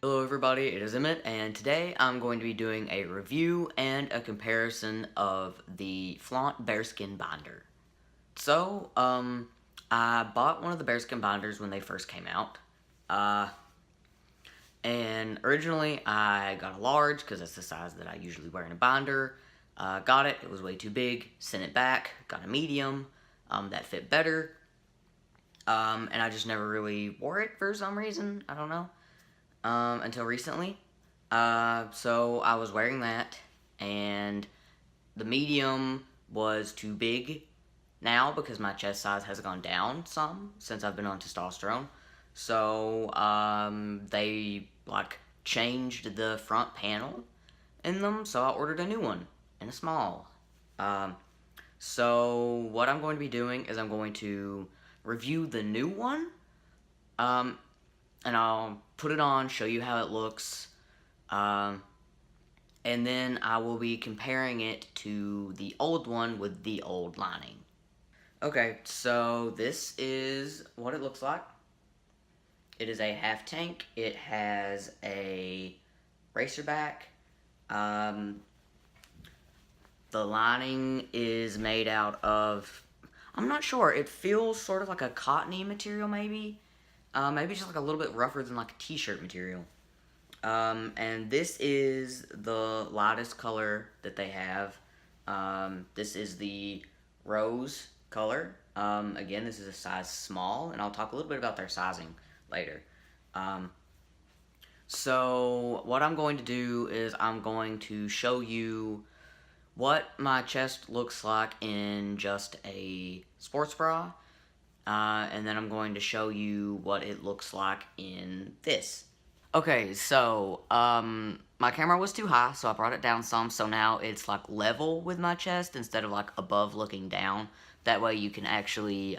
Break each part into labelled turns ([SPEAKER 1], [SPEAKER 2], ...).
[SPEAKER 1] Hello everybody, it is Emmett, and today I'm going to be doing a review and a comparison of the Flavnt Bareskin binder. So, I bought one of the Bareskin binders when they first came out, and originally I got a large because that's the size that I usually wear in a binder. Got it, it was way too big, sent it back, got a medium, that fit better, and I just never really wore it for some reason, I don't know. Until recently. So I was wearing that, and the medium was too big now because my chest size has gone down some since I've been on testosterone. So, they, changed the front panel in them, so I ordered a new one in a small. So what I'm going to be doing is I'm going to review the new one, and I'll put it on, show you how it looks, and then I will be comparing it to the old one with the old lining. Okay, so this is what it looks like. It is a half tank. It has a racer back. The lining is made out of, I'm not sure, it feels sort of like a cottony material maybe. Maybe just like a little bit rougher than like a t-shirt material. And this is the lightest color that they have. This is the rose color. Again, this is a size small, and I'll talk a little bit about their sizing later. So what I'm going to do is I'm going to show you what my chest looks like in just a sports bra. And then I'm going to show you what it looks like in this. Okay, so, my camera was too high, so I brought it down some, so now it's, level with my chest instead of, above looking down. That way you can actually,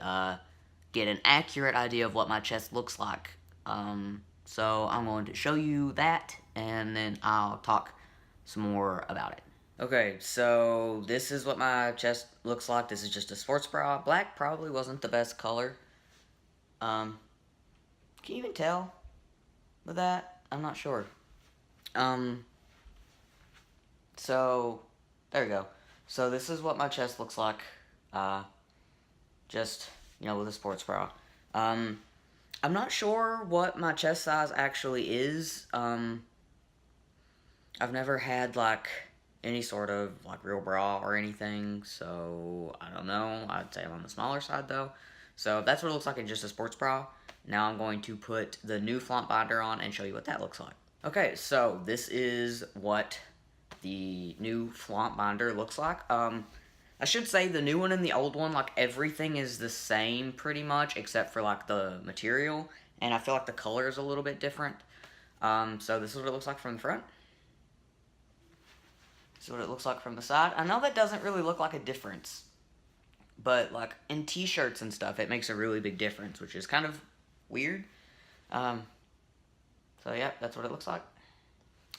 [SPEAKER 1] get an accurate idea of what my chest looks like. So I'm going to show you that, and then I'll talk some more about it. Okay, so this is what my chest looks like. This is just a sports bra. Black probably wasn't the best color. Can you even tell with that? I'm not sure. So, there we go. So this is what my chest looks like, just, with a sports bra. I'm not sure what my chest size actually is. I've never had, any sort of real bra or anything, so I don't know. I'd say I'm on the smaller side though. So that's what it looks like in just a sports bra. Now I'm going to put the new Flavnt binder on and show you what that looks like. Okay, so this is what the new Flavnt binder looks like. I should say the new one and the old one, everything is the same pretty much except for the material, and I feel like the color is a little bit different. So this is what it looks like from the front. This is what it looks like from the side. I know that doesn't really look like a difference, but in t-shirts and stuff, it makes a really big difference, which is kind of weird. So yeah, that's what it looks like.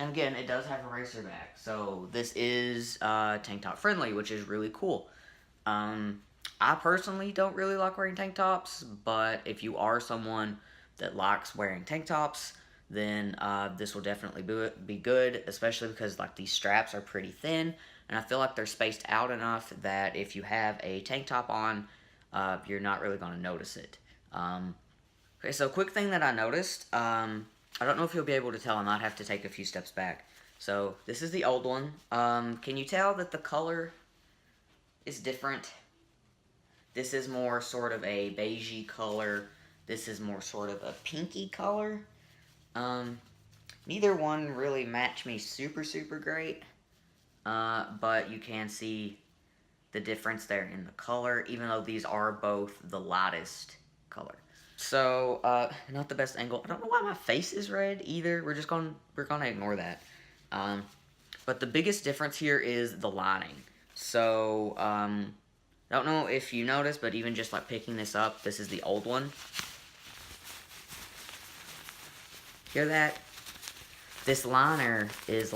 [SPEAKER 1] And again, it does have a racer back, so this is tank top friendly, which is really cool. I personally don't really like wearing tank tops, but if you are someone that likes wearing tank tops, then this will definitely be good, especially because these straps are pretty thin, and I feel like they're spaced out enough that if you have a tank top on, you're not really going to notice it. Okay, so quick thing that I noticed, I don't know if you'll be able to tell, I might have to take a few steps back. So this is the old one. Can you tell that the color is different? This is more sort of a beigey color. This is more sort of a pinky color. Neither one really match me super great, but you can see the difference there in the color, even though these are both the lightest color. So, not the best angle. I don't know why my face is red either. We're gonna ignore that. But the biggest difference here is the lining. So, I don't know if you noticed, but even just picking this up, this is the old one. Hear that? This liner is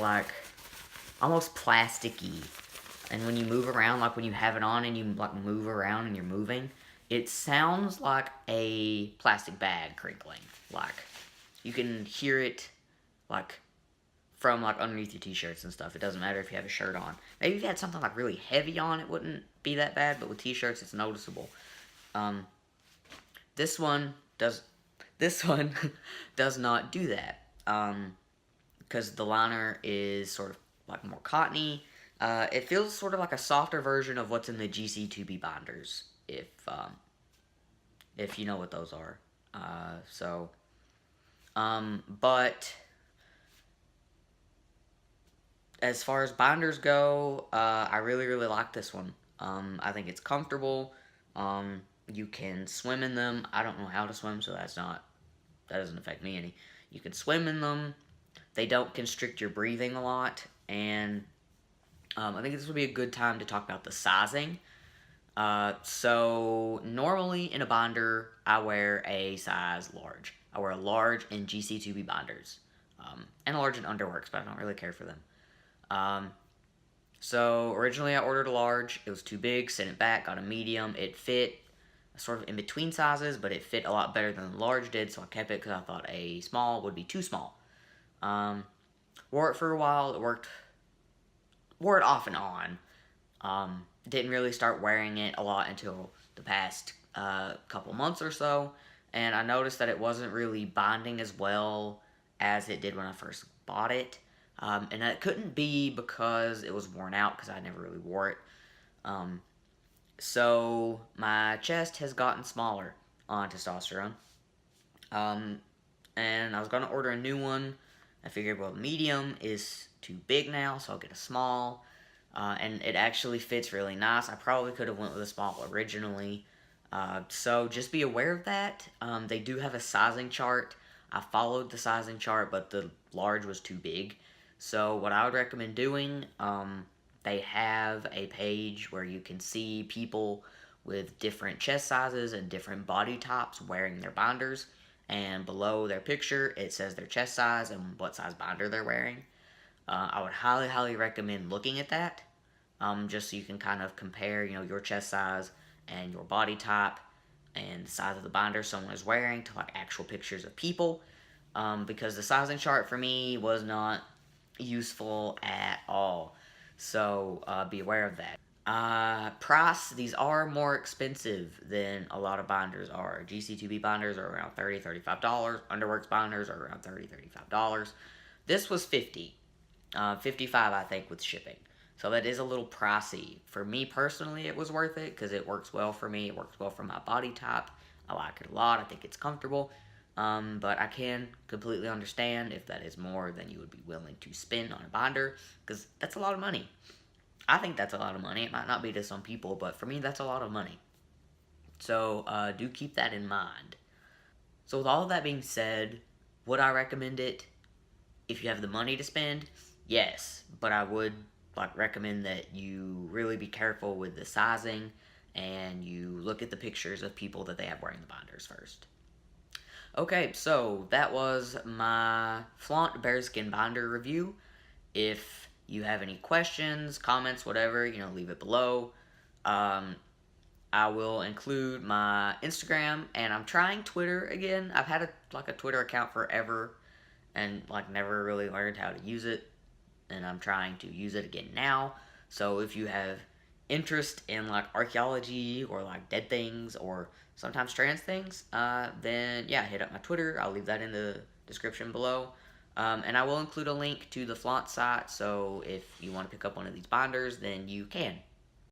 [SPEAKER 1] almost plasticky, and when you move around, when you have it on and you move around and you're moving, it sounds like a plastic bag crinkling. You can hear it like, from, like, underneath your t-shirts and stuff. It doesn't matter if you have a shirt on. Maybe if you had something, like, really heavy on, it wouldn't be that bad, but with t-shirts, it's noticeable. This one does not do that, because the liner is sort of, like, more cottony. It feels sort of like a softer version of what's in the GC2B binders, if you know what those are. But as far as binders go, I really, really like this one. I think it's comfortable. You can swim in them. I don't know how to swim, so that doesn't affect me any. You can swim in them. They don't constrict your breathing a lot, and I think this would be a good time to talk about the sizing. So normally in a binder, I wear a size large. I wear a large in GC2B binders, and a large in Underworks, but I don't really care for them. So originally I ordered a large. It was too big, sent it back, got a medium. It fit sort of in between sizes, but it fit a lot better than the large did, so I kept it because I thought a small would be too small. Wore it for a while. Wore it off and on. Didn't really start wearing it a lot until the past couple months or so, and I noticed that it wasn't really binding as well as it did when I first bought it. And that couldn't be because it was worn out, because I never really wore it. So my chest has gotten smaller on testosterone. And I was going to order a new one. I figured, well, medium is too big now, so I'll get a small. And it actually fits really nice. I probably could have went with a small originally. So just be aware of that. They do have a sizing chart. I followed the sizing chart, but the large was too big. So what I would recommend doing, they have a page where you can see people with different chest sizes and different body types wearing their binders. And below their picture, it says their chest size and what size binder they're wearing. I would highly, highly recommend looking at that, just so you can kind of compare, your chest size and your body type and the size of the binder someone is wearing to, like, actual pictures of people, because the sizing chart for me was not useful at all. So be aware of that. Price, these are more expensive than a lot of binders are. GC2B binders are around $30, $35. Underworks binders are around $30, $35. This was $50. $55, I think, with shipping. So that is a little pricey. For me personally, it was worth it because it works well for me. It works well for my body type. I like it a lot. I think it's comfortable. But I can completely understand if that is more than you would be willing to spend on a binder, because that's a lot of money. I think that's a lot of money. It might not be to some people, but for me, that's a lot of money. So do keep that in mind. So with all of that being said, would I recommend it if you have the money to spend? Yes, but I would recommend that you really be careful with the sizing and you look at the pictures of people that they have wearing the binders first. Okay, so that was my Flavnt Bareskin binder review. If you have any questions, comments, whatever, leave it below. I will include my Instagram, and I'm trying Twitter again. I've had a Twitter account forever, and never really learned how to use it, and I'm trying to use it again now. So if you have interest in archaeology or dead things or sometimes trans things, then yeah, hit up my Twitter. I'll leave that in the description below. And I will include a link to the Flavnt site, so if you want to pick up one of these binders, then you can.